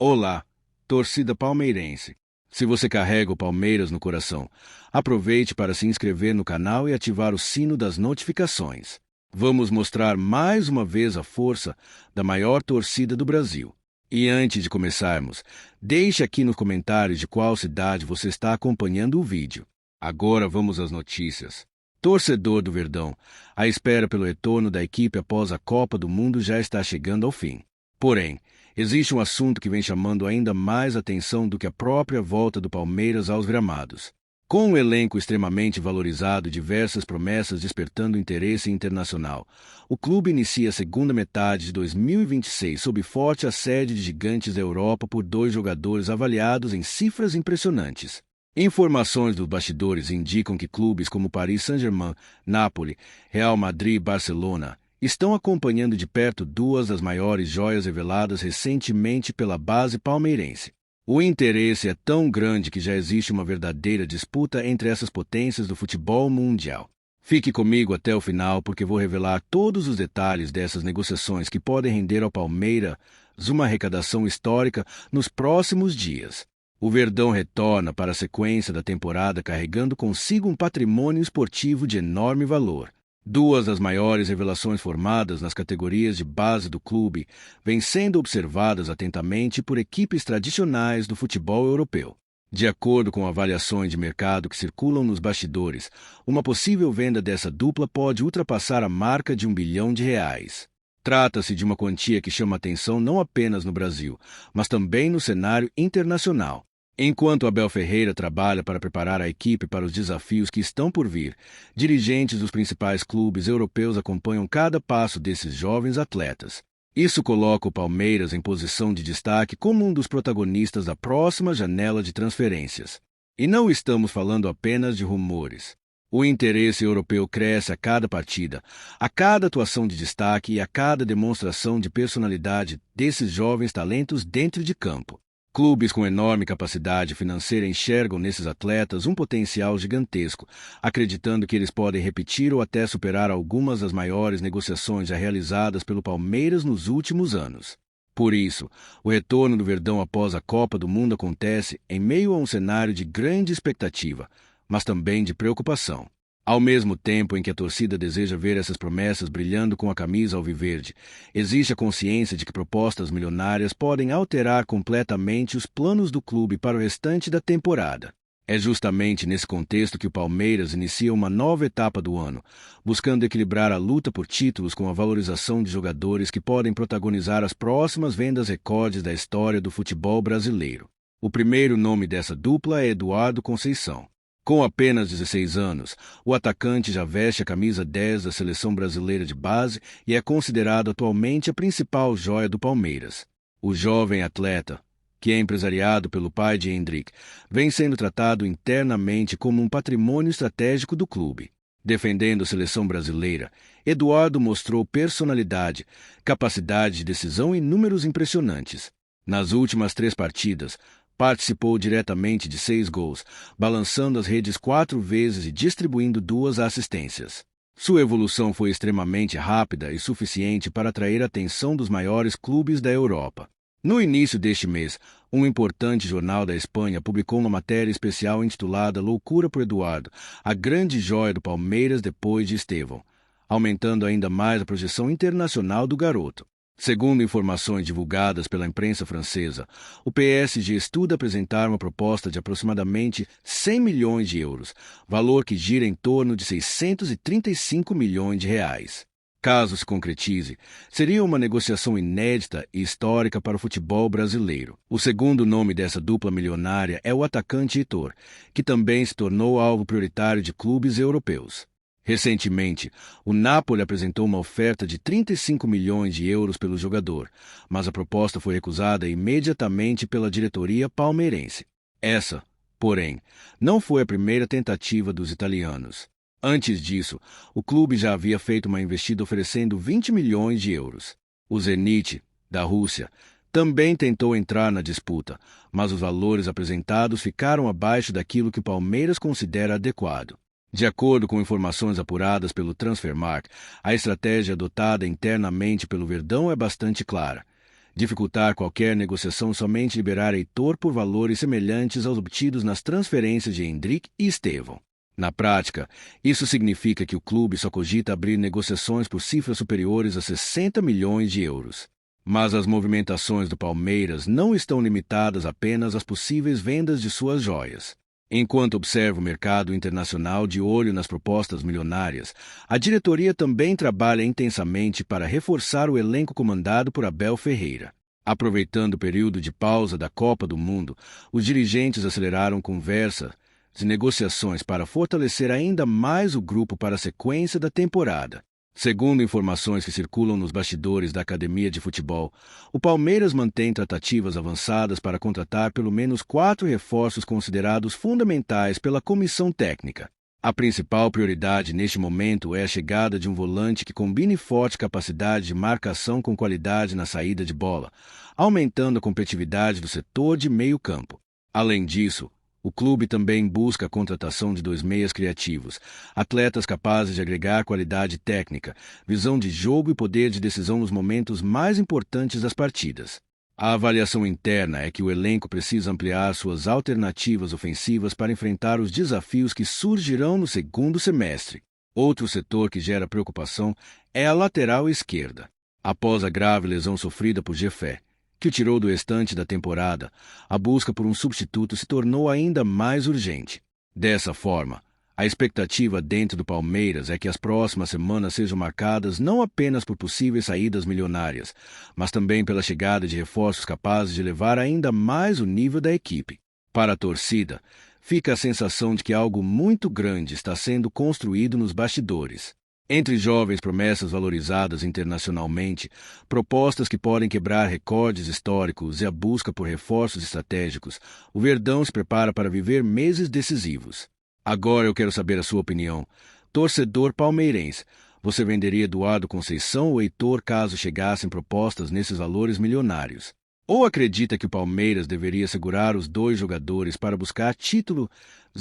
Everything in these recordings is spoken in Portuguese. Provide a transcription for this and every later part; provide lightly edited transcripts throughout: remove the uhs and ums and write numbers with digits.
Olá, torcida palmeirense. Se você carrega o Palmeiras no coração, aproveite para se inscrever no canal e ativar o sino das notificações. Vamos mostrar mais uma vez a força da maior torcida do Brasil. E antes de começarmos, deixe aqui nos comentários de qual cidade você está acompanhando o vídeo. Agora vamos às notícias. Torcedor do Verdão, a espera pelo retorno da equipe após a Copa do Mundo já está chegando ao fim. Porém, existe um assunto que vem chamando ainda mais atenção do que a própria volta do Palmeiras aos gramados. Com um elenco extremamente valorizado e diversas promessas despertando interesse internacional, o clube inicia a segunda metade de 2026 sob forte assédio de gigantes da Europa por dois jogadores avaliados em cifras impressionantes. Informações dos bastidores indicam que clubes como Paris Saint-Germain, Napoli, Real Madrid e Barcelona estão acompanhando de perto duas das maiores joias reveladas recentemente pela base palmeirense. O interesse é tão grande que já existe uma verdadeira disputa entre essas potências do futebol mundial. Fique comigo até o final porque vou revelar todos os detalhes dessas negociações que podem render ao Palmeiras uma arrecadação histórica nos próximos dias. O Verdão retorna para a sequência da temporada carregando consigo um patrimônio esportivo de enorme valor. Duas das maiores revelações formadas nas categorias de base do clube vêm sendo observadas atentamente por equipes tradicionais do futebol europeu. De acordo com avaliações de mercado que circulam nos bastidores, uma possível venda dessa dupla pode ultrapassar a marca de R$ 1 bilhão. Trata-se de uma quantia que chama atenção não apenas no Brasil, mas também no cenário internacional. Enquanto Abel Ferreira trabalha para preparar a equipe para os desafios que estão por vir, dirigentes dos principais clubes europeus acompanham cada passo desses jovens atletas. Isso coloca o Palmeiras em posição de destaque como um dos protagonistas da próxima janela de transferências. E não estamos falando apenas de rumores. O interesse europeu cresce a cada partida, a cada atuação de destaque e a cada demonstração de personalidade desses jovens talentos dentro de campo. Clubes com enorme capacidade financeira enxergam nesses atletas um potencial gigantesco, acreditando que eles podem repetir ou até superar algumas das maiores negociações já realizadas pelo Palmeiras nos últimos anos. Por isso, o retorno do Verdão após a Copa do Mundo acontece em meio a um cenário de grande expectativa, mas também de preocupação. Ao mesmo tempo em que a torcida deseja ver essas promessas brilhando com a camisa alviverde, existe a consciência de que propostas milionárias podem alterar completamente os planos do clube para o restante da temporada. É justamente nesse contexto que o Palmeiras inicia uma nova etapa do ano, buscando equilibrar a luta por títulos com a valorização de jogadores que podem protagonizar as próximas vendas recordes da história do futebol brasileiro. O primeiro nome dessa dupla é Eduardo Conceição. Com apenas 16 anos, o atacante já veste a camisa 10 da seleção brasileira de base e é considerado atualmente a principal joia do Palmeiras. O jovem atleta, que é empresariado pelo pai de Hendrick, vem sendo tratado internamente como um patrimônio estratégico do clube. Defendendo a seleção brasileira, Eduardo mostrou personalidade, capacidade de decisão e números impressionantes. Nas últimas 3 partidas, participou diretamente de 6 gols, balançando as redes 4 vezes e distribuindo 2 assistências. Sua evolução foi extremamente rápida e suficiente para atrair a atenção dos maiores clubes da Europa. No início deste mês, um importante jornal da Espanha publicou uma matéria especial intitulada Loucura por Eduardo, a grande joia do Palmeiras depois de Estevão, aumentando ainda mais a projeção internacional do garoto. Segundo informações divulgadas pela imprensa francesa, o PSG estuda apresentar uma proposta de aproximadamente 100 milhões de euros, valor que gira em torno de 635 milhões de reais. Caso se concretize, seria uma negociação inédita e histórica para o futebol brasileiro. O segundo nome dessa dupla milionária é o atacante Heitor, que também se tornou alvo prioritário de clubes europeus. Recentemente, o Napoli apresentou uma oferta de 35 milhões de euros pelo jogador, mas a proposta foi recusada imediatamente pela diretoria palmeirense. Essa, porém, não foi a primeira tentativa dos italianos. Antes disso, o clube já havia feito uma investida oferecendo 20 milhões de euros. O Zenit, da Rússia, também tentou entrar na disputa, mas os valores apresentados ficaram abaixo daquilo que o Palmeiras considera adequado. De acordo com informações apuradas pelo Transfermarkt, a estratégia adotada internamente pelo Verdão é bastante clara: dificultar qualquer negociação somente liberar Heitor por valores semelhantes aos obtidos nas transferências de Endrick e Estevão. Na prática, isso significa que o clube só cogita abrir negociações por cifras superiores a 60 milhões de euros. Mas as movimentações do Palmeiras não estão limitadas apenas às possíveis vendas de suas joias. Enquanto observa o mercado internacional de olho nas propostas milionárias, a diretoria também trabalha intensamente para reforçar o elenco comandado por Abel Ferreira. Aproveitando o período de pausa da Copa do Mundo, os dirigentes aceleraram conversas e negociações para fortalecer ainda mais o grupo para a sequência da temporada. Segundo informações que circulam nos bastidores da academia de futebol, o Palmeiras mantém tratativas avançadas para contratar pelo menos 4 reforços considerados fundamentais pela comissão técnica. A principal prioridade neste momento é a chegada de um volante que combine forte capacidade de marcação com qualidade na saída de bola, aumentando a competitividade do setor de meio-campo. Além disso, o clube também busca a contratação de 2 meias criativos, atletas capazes de agregar qualidade técnica, visão de jogo e poder de decisão nos momentos mais importantes das partidas. A avaliação interna é que o elenco precisa ampliar suas alternativas ofensivas para enfrentar os desafios que surgirão no segundo semestre. Outro setor que gera preocupação é a lateral esquerda. Após a grave lesão sofrida por Jefé, que o tirou do restante da temporada, a busca por um substituto se tornou ainda mais urgente. Dessa forma, a expectativa dentro do Palmeiras é que as próximas semanas sejam marcadas não apenas por possíveis saídas milionárias, mas também pela chegada de reforços capazes de elevar ainda mais o nível da equipe. Para a torcida, fica a sensação de que algo muito grande está sendo construído nos bastidores. Entre jovens promessas valorizadas internacionalmente, propostas que podem quebrar recordes históricos e a busca por reforços estratégicos, o Verdão se prepara para viver meses decisivos. Agora eu quero saber a sua opinião. Torcedor palmeirense, você venderia Eduardo Conceição ou Heitor caso chegassem propostas nesses valores milionários? Ou acredita que o Palmeiras deveria segurar os 2 jogadores para buscar títulos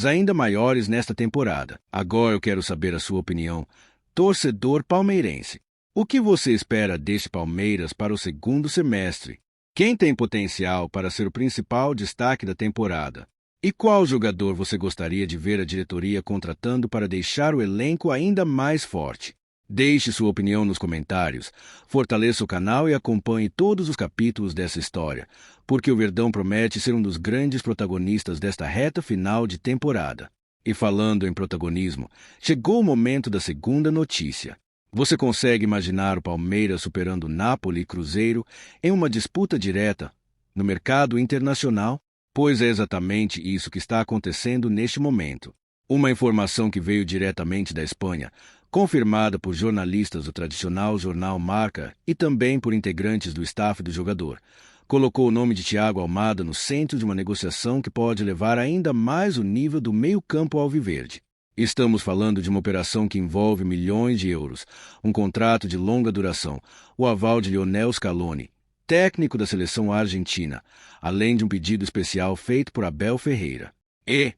ainda maiores nesta temporada? Agora eu quero saber a sua opinião. Torcedor palmeirense, o que você espera deste Palmeiras para o segundo semestre? Quem tem potencial para ser o principal destaque da temporada? E qual jogador você gostaria de ver a diretoria contratando para deixar o elenco ainda mais forte? Deixe sua opinião nos comentários, fortaleça o canal e acompanhe todos os capítulos dessa história, porque o Verdão promete ser um dos grandes protagonistas desta reta final de temporada. E falando em protagonismo, chegou o momento da segunda notícia. Você consegue imaginar o Palmeiras superando Napoli e Cruzeiro em uma disputa direta no mercado internacional? Pois é exatamente isso que está acontecendo neste momento. Uma informação que veio diretamente da Espanha, confirmada por jornalistas do tradicional jornal Marca e também por integrantes do staff do jogador, colocou o nome de Thiago Almada no centro de uma negociação que pode levar ainda mais o nível do meio-campo alviverde. Estamos falando de uma operação que envolve milhões de euros, um contrato de longa duração, o aval de Lionel Scaloni, técnico da seleção argentina, além de um pedido especial feito por Abel Ferreira. E,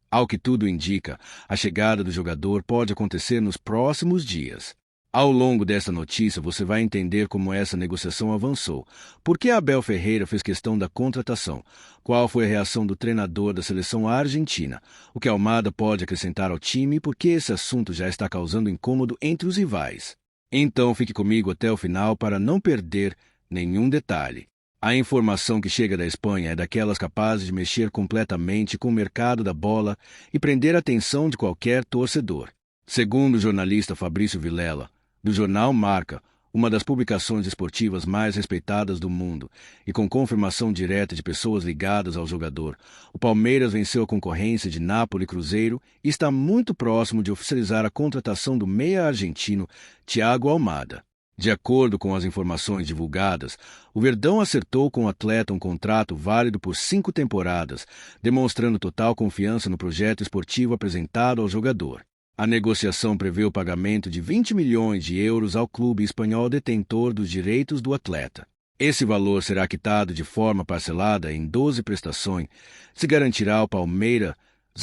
ao que tudo indica, a chegada do jogador pode acontecer nos próximos dias. Ao longo desta notícia, você vai entender como essa negociação avançou, por que Abel Ferreira fez questão da contratação, qual foi a reação do treinador da seleção argentina, o que Almada pode acrescentar ao time e por que esse assunto já está causando incômodo entre os rivais. Então fique comigo até o final para não perder nenhum detalhe. A informação que chega da Espanha é daquelas capazes de mexer completamente com o mercado da bola e prender a atenção de qualquer torcedor. Segundo o jornalista Fabrício Vilela, do jornal Marca, uma das publicações esportivas mais respeitadas do mundo, e com confirmação direta de pessoas ligadas ao jogador, o Palmeiras venceu a concorrência de Napoli e Cruzeiro e está muito próximo de oficializar a contratação do meia argentino Thiago Almada. De acordo com as informações divulgadas, o Verdão acertou com o atleta um contrato válido por 5 temporadas, demonstrando total confiança no projeto esportivo apresentado ao jogador. A negociação prevê o pagamento de 20 milhões de euros ao clube espanhol detentor dos direitos do atleta. Esse valor será quitado de forma parcelada em 12 prestações, se garantirá ao Palmeiras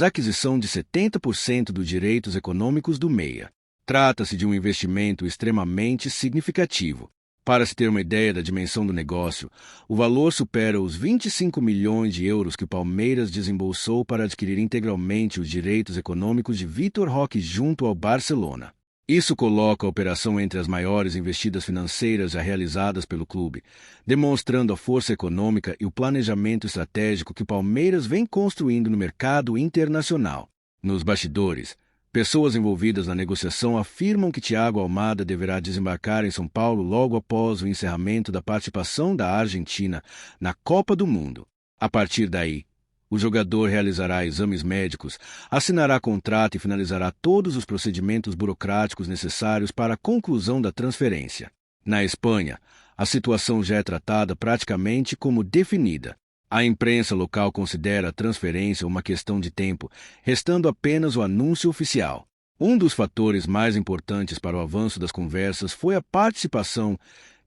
a aquisição de 70% dos direitos econômicos do meia. Trata-se de um investimento extremamente significativo. Para se ter uma ideia da dimensão do negócio, o valor supera os 25 milhões de euros que o Palmeiras desembolsou para adquirir integralmente os direitos econômicos de Vitor Roque junto ao Barcelona. Isso coloca a operação entre as maiores investidas financeiras já realizadas pelo clube, demonstrando a força econômica e o planejamento estratégico que o Palmeiras vem construindo no mercado internacional. Nos bastidores, pessoas envolvidas na negociação afirmam que Thiago Almada deverá desembarcar em São Paulo logo após o encerramento da participação da Argentina na Copa do Mundo. A partir daí, o jogador realizará exames médicos, assinará contrato e finalizará todos os procedimentos burocráticos necessários para a conclusão da transferência. Na Espanha, a situação já é tratada praticamente como definida. A imprensa local considera a transferência uma questão de tempo, restando apenas o anúncio oficial. Um dos fatores mais importantes para o avanço das conversas foi a participação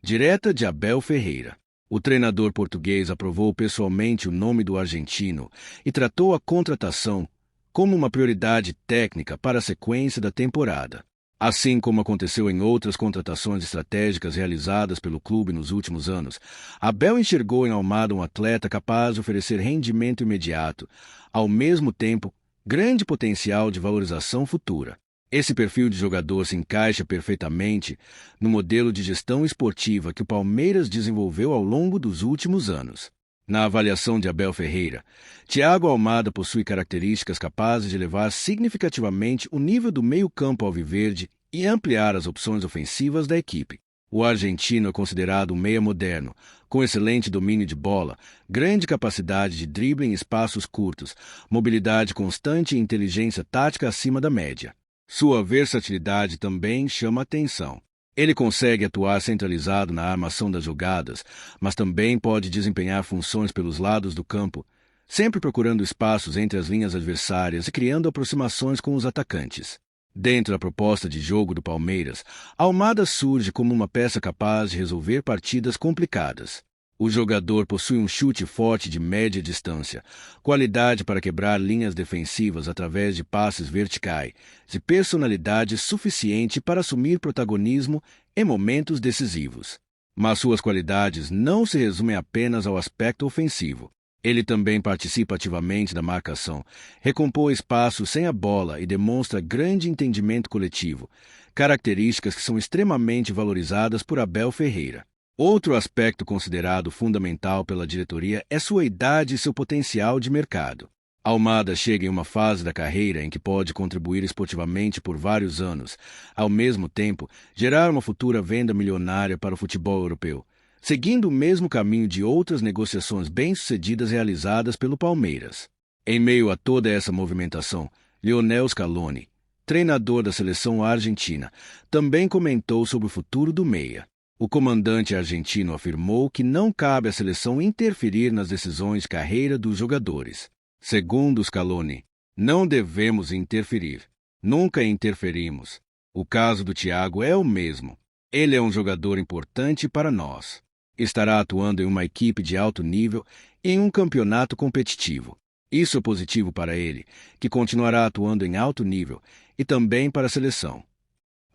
direta de Abel Ferreira. O treinador português aprovou pessoalmente o nome do argentino e tratou a contratação como uma prioridade técnica para a sequência da temporada. Assim como aconteceu em outras contratações estratégicas realizadas pelo clube nos últimos anos, Abel enxergou em Almada um atleta capaz de oferecer rendimento imediato, ao mesmo tempo, grande potencial de valorização futura. Esse perfil de jogador se encaixa perfeitamente no modelo de gestão esportiva que o Palmeiras desenvolveu ao longo dos últimos anos. Na avaliação de Abel Ferreira, Thiago Almada possui características capazes de elevar significativamente o nível do meio-campo alviverde e ampliar as opções ofensivas da equipe. O argentino é considerado um meia moderno, com excelente domínio de bola, grande capacidade de drible em espaços curtos, mobilidade constante e inteligência tática acima da média. Sua versatilidade também chama atenção. Ele consegue atuar centralizado na armação das jogadas, mas também pode desempenhar funções pelos lados do campo, sempre procurando espaços entre as linhas adversárias e criando aproximações com os atacantes. Dentro da proposta de jogo do Palmeiras, Almada surge como uma peça capaz de resolver partidas complicadas. O jogador possui um chute forte de média distância, qualidade para quebrar linhas defensivas através de passes verticais e personalidade suficiente para assumir protagonismo em momentos decisivos. Mas suas qualidades não se resumem apenas ao aspecto ofensivo. Ele também participa ativamente da marcação, recompõe espaços sem a bola e demonstra grande entendimento coletivo, características que são extremamente valorizadas por Abel Ferreira. Outro aspecto considerado fundamental pela diretoria é sua idade e seu potencial de mercado. Almada chega em uma fase da carreira em que pode contribuir esportivamente por vários anos, ao mesmo tempo gerar uma futura venda milionária para o futebol europeu, seguindo o mesmo caminho de outras negociações bem-sucedidas realizadas pelo Palmeiras. Em meio a toda essa movimentação, Lionel Scaloni, treinador da seleção argentina, também comentou sobre o futuro do meia. O comandante argentino afirmou que não cabe à seleção interferir nas decisões de carreira dos jogadores. Segundo Scaloni, não devemos interferir. Nunca interferimos. O caso do Thiago é o mesmo. Ele é um jogador importante para nós. Estará atuando em uma equipe de alto nível em um campeonato competitivo. Isso é positivo para ele, que continuará atuando em alto nível, e também para a seleção.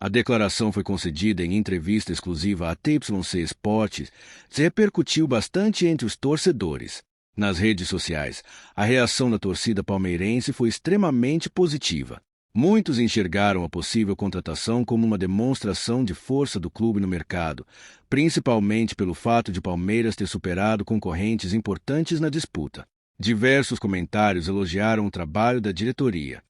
A declaração foi concedida em entrevista exclusiva à TYC Sports e repercutiu bastante entre os torcedores. Nas redes sociais, a reação da torcida palmeirense foi extremamente positiva. Muitos enxergaram a possível contratação como uma demonstração de força do clube no mercado, principalmente pelo fato de o Palmeiras ter superado concorrentes importantes na disputa. Diversos comentários elogiaram o trabalho da diretoria.